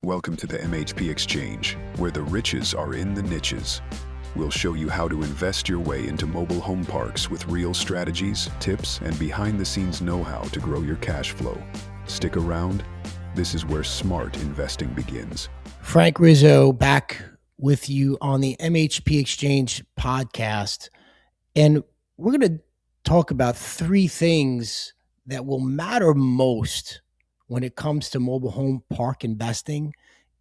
Welcome to the MHP Exchange, where the riches are in the niches. We'll show you how to invest your way into mobile home parks with real strategies, tips, and behind-the-scenes know-how to grow your cash flow. Stick around. This is where smart investing begins. Frank Rizzo back with you on the MHP Exchange podcast. And we're going to talk about three things that will matter most when it comes to mobile home park investing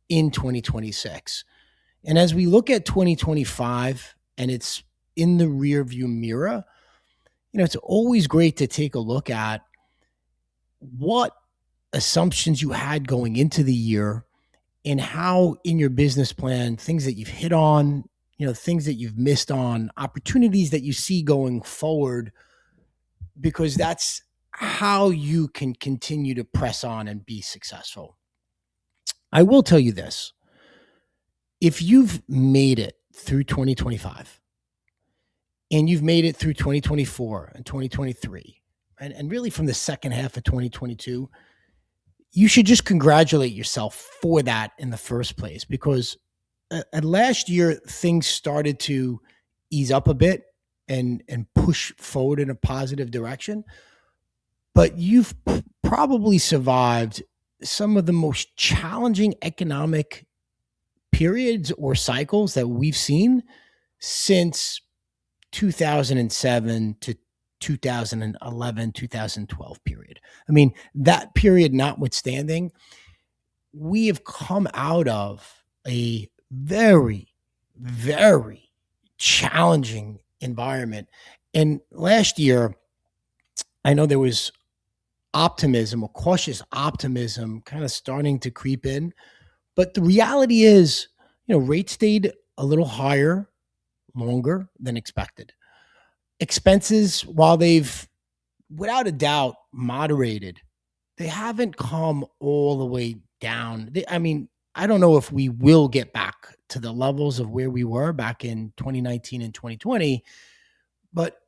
in 2026. And as we look at 2025 and it's in the rear view mirror, it's always great to take a look at what assumptions you had going into the year and how in your business plan, things that you've hit on, things that you've missed on, opportunities that you see going forward, because that's how you can continue to press on and be successful. I will tell you this. If you've made it through 2025 and you've made it through 2024 and 2023, and really from the second half of 2022, you should just congratulate yourself for that in the first place, because last year things started to ease up a bit and push forward in a positive direction. But you've probably survived some of the most challenging economic periods or cycles that we've seen since 2007 to 2011, 2012 period. I mean, that period notwithstanding, we have come out of a very, very challenging environment. And last year, I know there was optimism or cautious optimism kind of starting to creep in. But the reality is, rates stayed a little higher longer than expected. Expenses, while they've without a doubt moderated, they haven't come all the way down. I don't know if we will get back to the levels of where we were back in 2019 and 2020, but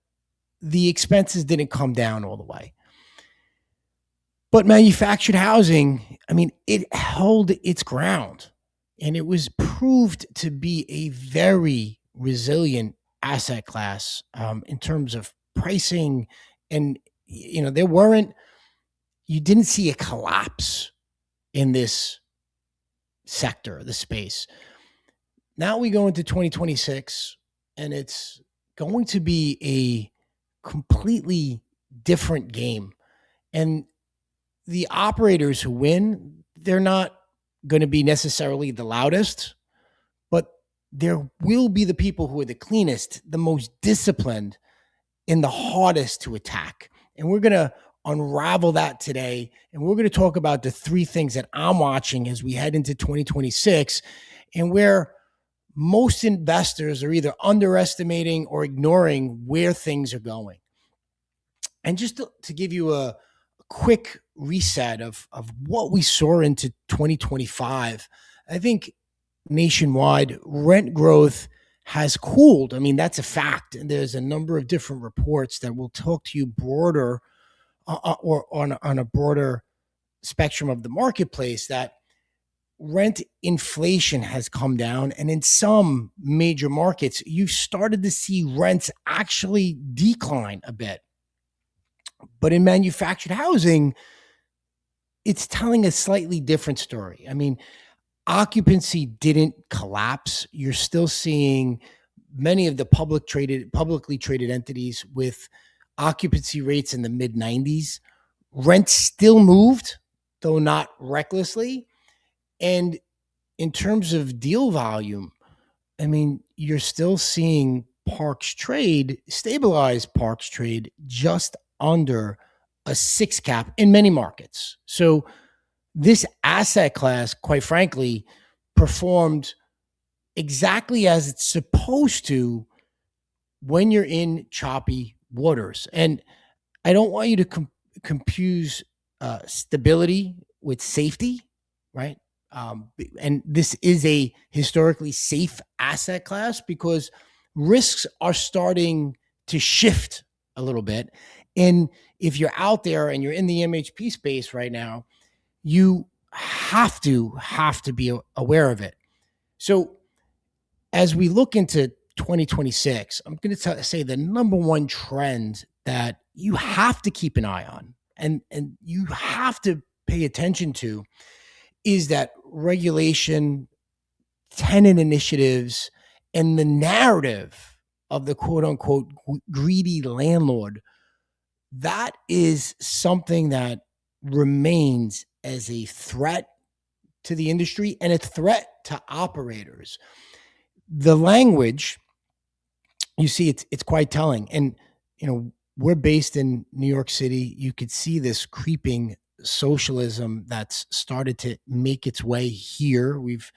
the expenses didn't come down all the way. But manufactured housing, it held its ground, and it was proved to be a very resilient asset class in terms of pricing. And, you didn't see a collapse in this sector, the space. Now we go into 2026, and it's going to be a completely different game. And the operators who win, they're not going to be necessarily the loudest, but there will be the people who are the cleanest, the most disciplined, and the hardest to attack. And we're going to unravel that today. And we're going to talk about the three things that I'm watching as we head into 2026, and where most investors are either underestimating or ignoring where things are going. And just to give you a quick reset of what we saw into 2025, I think nationwide rent growth has cooled. That's a fact. And there's a number of different reports that will talk to you broader or on a broader spectrum of the marketplace, that rent inflation has come down. And in some major markets, you've started to see rents actually decline a bit. But in manufactured housing, it's telling a slightly different story. Occupancy didn't collapse. You're still seeing many of the publicly traded entities with occupancy rates in the mid-90s. Rent still moved, though not recklessly. And in terms of deal volume, you're still seeing stabilized parks trade just under a 6 cap in many markets. So this asset class, quite frankly, performed exactly as it's supposed to when you're in choppy waters. And I don't want you to confuse stability with safety, right? And this is a historically safe asset class because risks are starting to shift a little bit. And if you're out there and you're in the MHP space right now, you have to be aware of it. So as we look into 2026, I'm going to say the number one trend that you have to keep an eye on and you have to pay attention to is that regulation, tenant initiatives, and the narrative of the quote unquote greedy landlord. That is something that remains as a threat to the industry and a threat to operators. The language, you see, it's quite telling. And we're based in New York City. You could see this creeping socialism that's started to make its way here. We've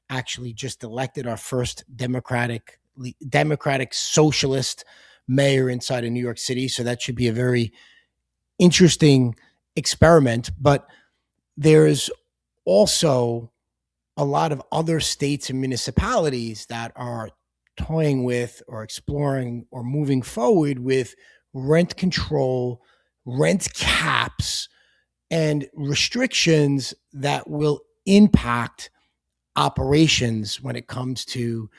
actually just elected our first democratic socialist mayor inside of New York City, so that should be a very interesting experiment. But there's also a lot of other states and municipalities that are toying with or exploring or moving forward with rent control, rent caps, and restrictions that will impact operations when it comes to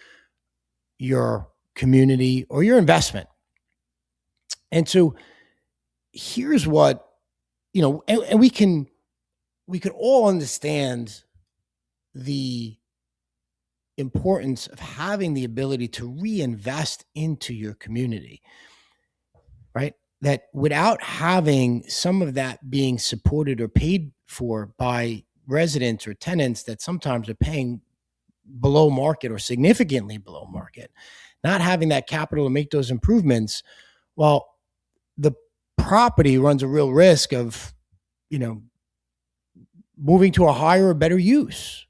your community or your investment. And so here's what, and we could all understand the importance of having the ability to reinvest into your community, right? That without having some of that being supported or paid for by residents or tenants that sometimes are paying below market or significantly below market, not having that capital to make those improvements, well, the property runs a real risk of, moving to a higher or better use.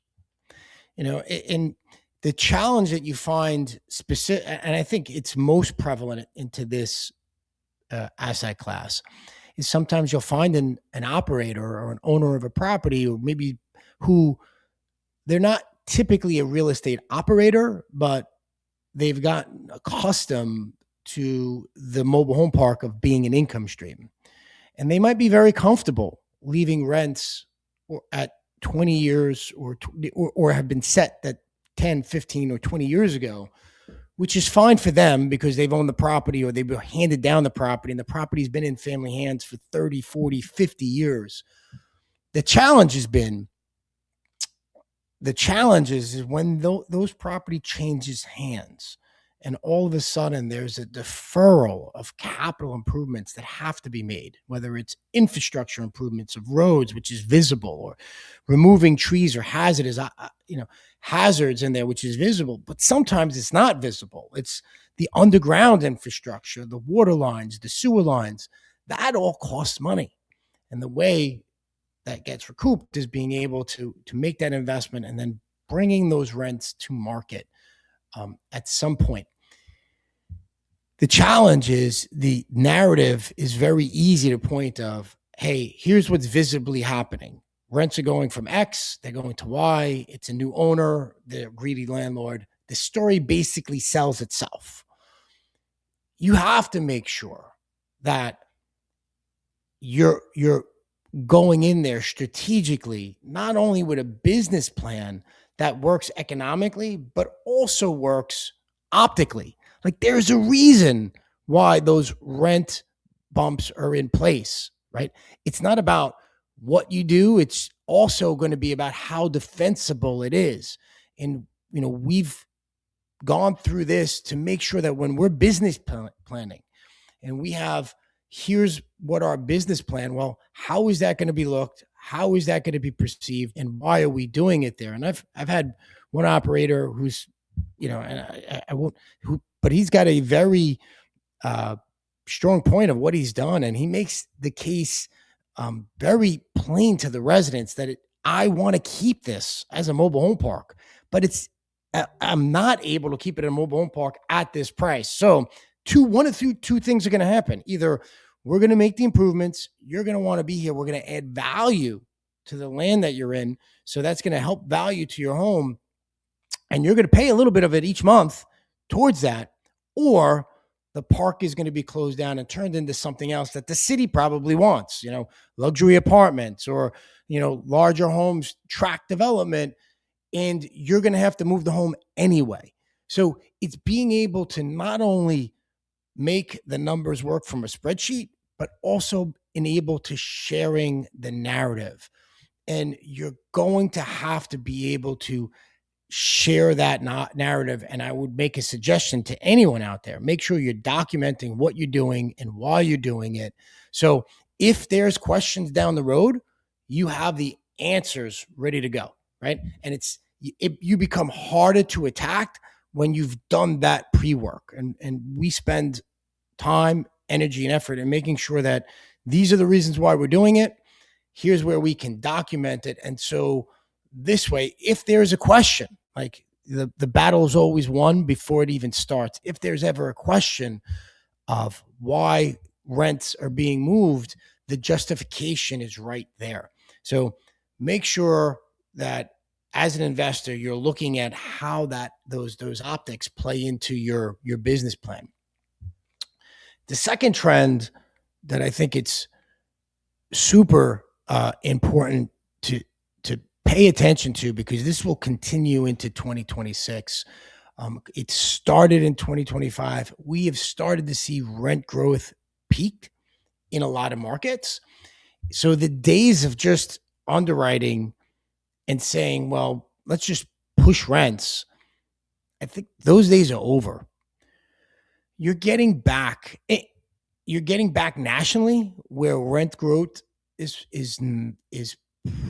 And the challenge that you find specific, and I think it's most prevalent into this asset class, is sometimes you'll find an operator or an owner of a property, or maybe who they're not typically a real estate operator, but they've gotten accustomed to the mobile home park of being an income stream. And they might be very comfortable leaving rents at 20 years or have been set at 10, 15, or 20 years ago, which is fine for them because they've owned the property or they've handed down the property and the property's been in family hands for 30, 40, 50 years. The challenge is when those property changes hands and all of a sudden there's a deferral of capital improvements that have to be made, whether it's infrastructure improvements of roads, which is visible, or removing trees or hazards in there, which is visible, but sometimes it's not visible. It's the underground infrastructure, the water lines, the sewer lines, that all costs money. And the way that gets recouped is being able to make that investment and then bringing those rents to market at some point. The challenge is the narrative is very easy to point of, hey, here's what's visibly happening. Rents are going from X, they're going to Y. It's a new owner, the greedy landlord. The story basically sells itself. You have to make sure that you're going in there strategically, not only with a business plan that works economically, but also works optically. Like there's a reason why those rent bumps are in place, right? It's not about what you do. It's also going to be about how defensible it is. And, we've gone through this to make sure that when we're business planning and we have, here's what our business plan, well, how is that going to be looked? How is that going to be perceived? And why are we doing it there? And I've had one operator who's, and I won't, but he's got a very strong point of what he's done. And he makes the case very plain to the residents that I want to keep this as a mobile home park, but I'm not able to keep it in a mobile home park at this price. So one of two things are going to happen. Either we're going to make the improvements, you're going to want to be here, we're going to add value to the land that you're in, so that's going to help value to your home, and you're going to pay a little bit of it each month towards that, or the park is going to be closed down and turned into something else that the city probably wants, luxury apartments or larger homes, tract development, and you're going to have to move the home anyway. So it's being able to not only make the numbers work from a spreadsheet, but also enable to sharing the narrative. And you're going to have to be able to share that narrative. And I would make a suggestion to anyone out there: make sure you're documenting what you're doing and why you're doing it. So if there's questions down the road, you have the answers ready to go, right? And you become harder to attack when you've done that pre-work. And we spend time, energy, and effort in making sure that these are the reasons why we're doing it. Here's where we can document it. And so this way, if there's a question, like the battle is always won before it even starts. If there's ever a question of why rents are being moved, the justification is right there. So make sure that as an investor, you're looking at how those optics play into your business plan. The second trend that I think it's super important to pay attention to, because this will continue into 2026. It started in 2025. We have started to see rent growth peaked in a lot of markets. So the days of just underwriting and saying, well, let's just push rents, I think those days are over. You're getting back nationally where rent growth is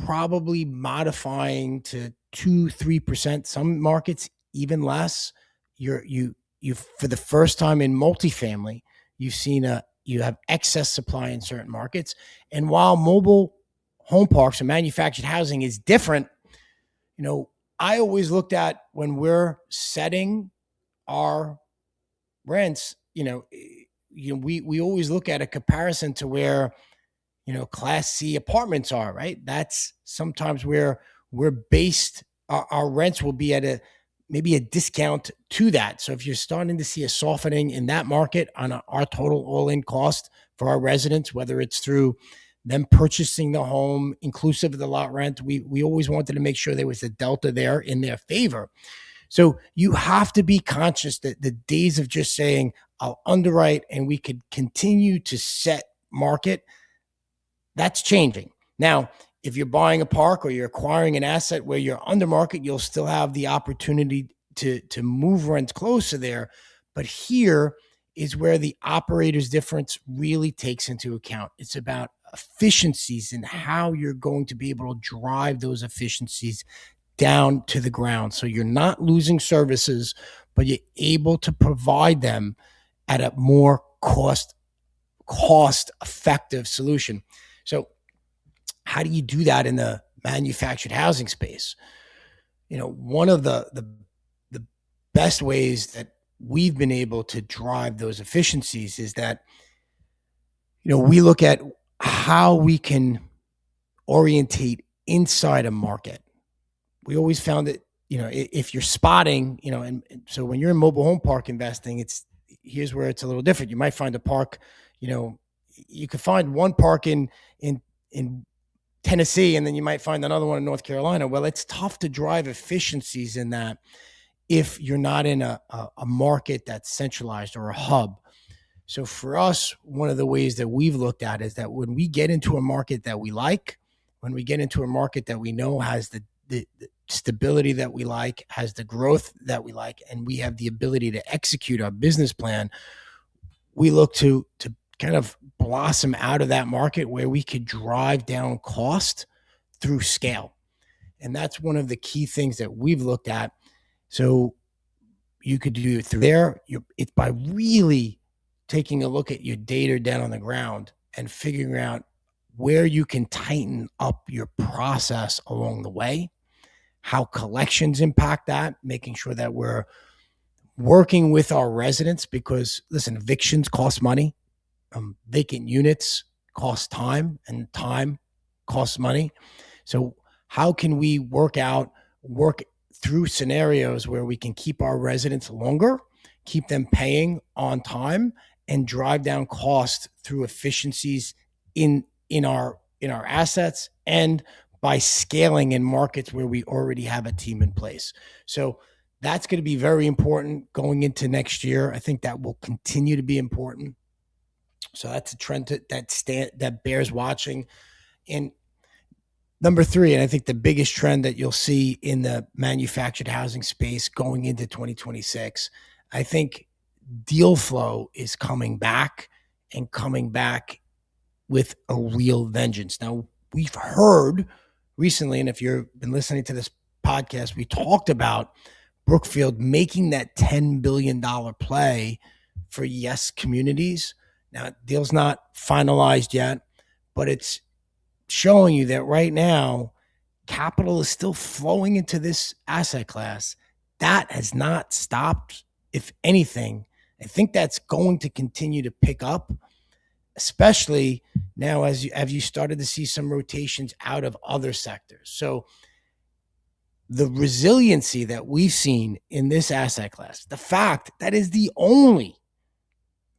probably modifying to 2-3%. Some markets even less. You for the first time in multifamily, you have excess supply in certain markets. And while mobile home parks and manufactured housing is different, I always looked at, when we're setting our rents, we always look at a comparison to where Class C apartments are, right? That's sometimes where we're based. Our rents will be at maybe a discount to that. So if you're starting to see a softening in that market on our total all-in cost for our residents, whether it's through them purchasing the home inclusive of the lot rent, we always wanted to make sure there was a delta there in their favor. So you have to be conscious that the days of just saying, I'll underwrite and we could continue to set market, that's changing. Now, if you're buying a park or you're acquiring an asset where you're under market, you'll still have the opportunity to move rents closer there. But here is where the operator's difference really takes into account. It's about efficiencies and how you're going to be able to drive those efficiencies down to the ground. So you're not losing services, but you're able to provide them at a more cost effective solution. So how do you do that in the manufactured housing space? One of the best ways that we've been able to drive those efficiencies is that, we look at how we can orientate inside a market. We always found that, if you're spotting, and so when you're in mobile home park investing, here's where it's a little different. You might find a park, you could find one park in Tennessee, and then you might find another one in North Carolina. Well, it's tough to drive efficiencies in that if you're not in a market that's centralized or a hub. So for us, one of the ways that we've looked at is that when we get into a market that we like, when we get into a market that we know has the stability that we like, has the growth that we like, and we have the ability to execute our business plan, we look to kind of blossom out of that market where we could drive down cost through scale. And that's one of the key things that we've looked at. So you could do it through there. It's by really taking a look at your data down on the ground and figuring out where you can tighten up your process along the way, how collections impact that, making sure that we're working with our residents, because listen, evictions cost money. Vacant units cost time, and time costs money. So how can we work through scenarios where we can keep our residents longer, keep them paying on time, and drive down cost through efficiencies in our assets, and by scaling in markets where we already have a team in place. So that's going to be very important going into next year. I think that will continue to be important. So that's a trend that bears watching. And number three, and I think the biggest trend that you'll see in the manufactured housing space going into 2026, I think deal flow is coming back and coming back with a real vengeance. Now, we've heard recently, and if you've been listening to this podcast, we talked about Brookfield making that $10 billion play for Yes Communities. Now, deal's not finalized yet, but it's showing you that right now, capital is still flowing into this asset class. That has not stopped. If anything, I think that's going to continue to pick up, especially now as you started to see some rotations out of other sectors. So the resiliency that we've seen in this asset class, the fact that is the only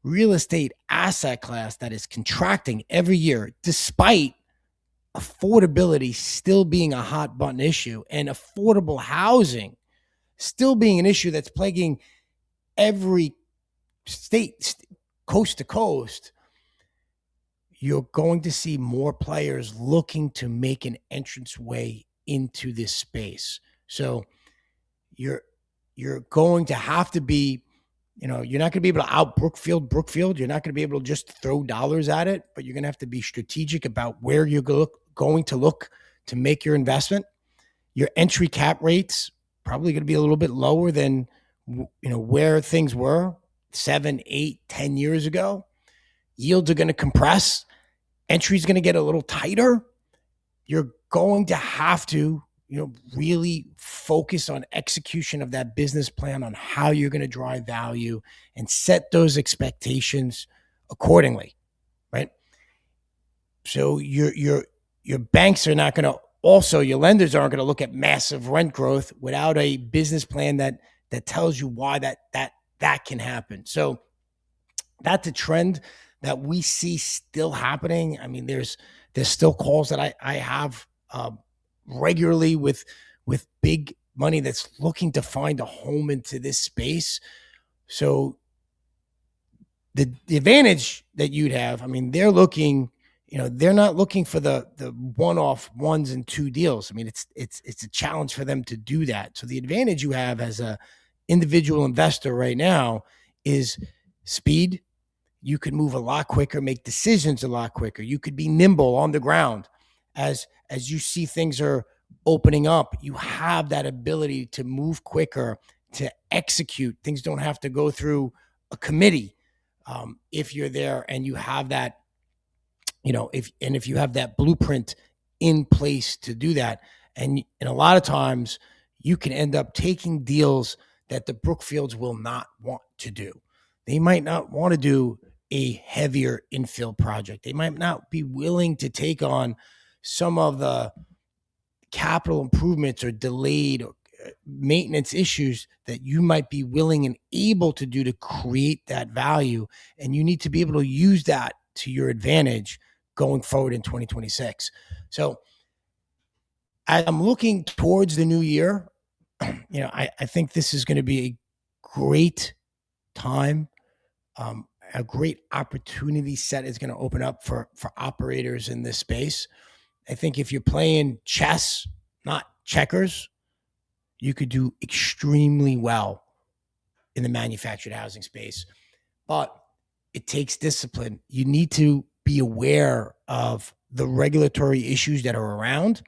real estate asset class that is contracting every year, despite affordability still being a hot button issue and affordable housing still being an issue that's plaguing every state, coast to coast, you're going to see more players looking to make an entranceway into this space. So you're going to have to be, you're not going to be able to out Brookfield. You're not going to be able to just throw dollars at it, but you're going to have to be strategic about where you're going to look to make your investment. Your entry cap rates probably going to be a little bit lower than where things were 7, 8, 10 years ago. Yields are going to compress. Entry is going to get a little tighter. You're going to have to, really focus on execution of that business plan, on how you're going to drive value and set those expectations accordingly, right? So your banks are not going to, also your lenders aren't going to look at massive rent growth without a business plan that tells you why that can happen. So that's a trend that we see still happening. I mean, there's still calls that I have regularly with big money that's looking to find a home into this space. So the advantage that you'd have, I mean, they're looking, they're not looking for the one-off 1 and 2 deals. I mean, it's a challenge for them to do that. So the advantage you have as a individual investor right now is speed. You could move a lot quicker, make decisions a lot quicker. You could be nimble on the ground as you see things are opening up. You have that ability to move quicker, to execute. Things don't have to go through a committee if you're there and you have that, if you have that blueprint in place to do that. And a lot of times you can end up taking deals that the Brookfields will not want to do. They might not want to do a heavier infill project. They might not be willing to take on some of the capital improvements or delayed maintenance issues that you might be willing and able to do to create that value. And you need to be able to use that to your advantage going forward in 2026. So as I'm looking towards the new year, I think this is going to be a great time. A great opportunity set is going to open up for operators in this space. I think if you're playing chess, not checkers, you could do extremely well in the manufactured housing space. But it takes discipline. You need to be aware of the regulatory issues that are around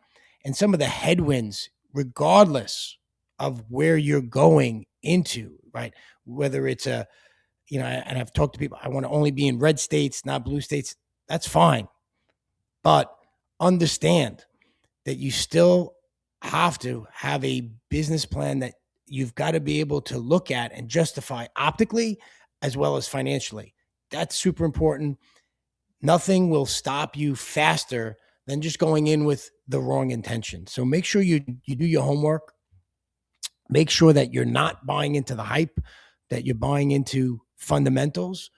and some of the headwinds, regardless of where you're going into, right? Whether it's and I've talked to people, I want to only be in red states, not blue states. That's fine. But understand that you still have to have a business plan that you've got to be able to look at and justify optically as well as financially. That's super important. Nothing will stop you faster than just going in with the wrong intention. So make sure you do your homework. Make sure that you're not buying into the hype, that you're buying into fundamentals.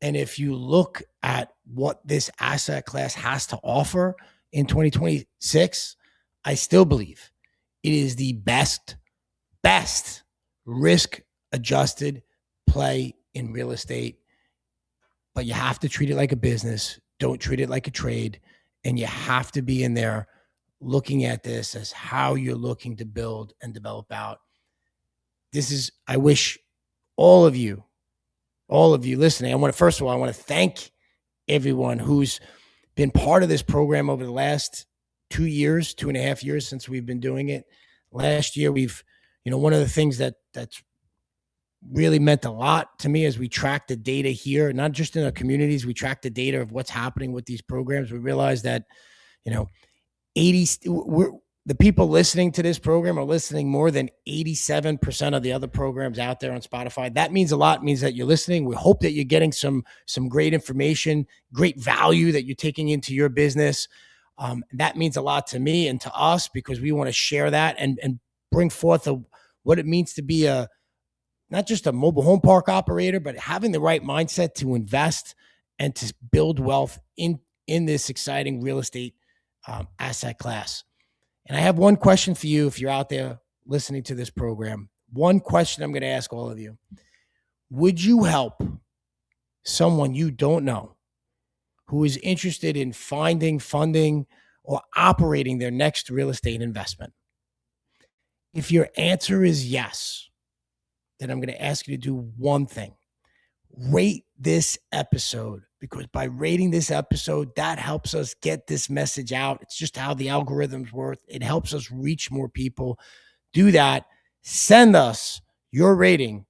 And if you look at what this asset class has to offer in 2026, I still believe it is the best risk adjusted play in real estate. But you have to treat it like a business. Don't treat it like a trade. And you have to be in there looking at this as how you're looking to build and develop out. I wish all of you listening, first of all, I want to thank everyone who's been part of this program over the last 2 years, 2.5 years since we've been doing it. Last year, one of the things that's really meant a lot to me as we track the data here, not just in our communities, we track the data of what's happening with these programs. We realize that, the people listening to this program are listening more than 87% of the other programs out there on Spotify. That means a lot. It means that you're listening. We hope that you're getting some great information, great value that you're taking into your business. That means a lot to me and to us because we want to share that and bring forth what it means to be not just a mobile home park operator, but having the right mindset to invest and to build wealth in this exciting real estate asset class. And I have one question for you if you're out there listening to this program. One question I'm going to ask all of you. Would you help someone you don't know who is interested in finding, funding, or operating their next real estate investment? If your answer is yes, then I'm going to ask you to do one thing. Rate this episode, because by rating this episode, that helps us get this message out. It's just how the algorithms work. It helps us reach more people. Do that. Send us your rating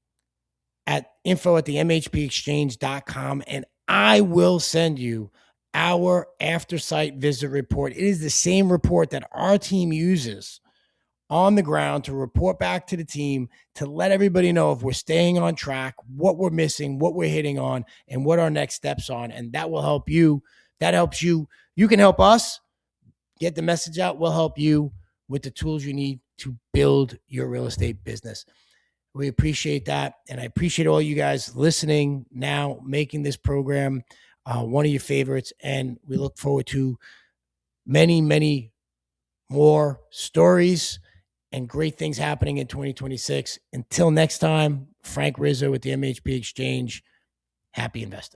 at info@themhpexchange.com, and I will send you our after site visit report. It is the same report that our team uses on the ground to report back to the team to let everybody know if we're staying on track, what we're missing, what we're hitting on, and what our next steps on. And that will help you. That helps you. You can help us get the message out. We'll help you with the tools you need to build your real estate business. We appreciate that. And I appreciate all you guys listening now, making this program one of your favorites. And we look forward to many, many more stories and great things happening in 2026. Until next time, Frank Rizzo with the MHP Exchange. Happy investing.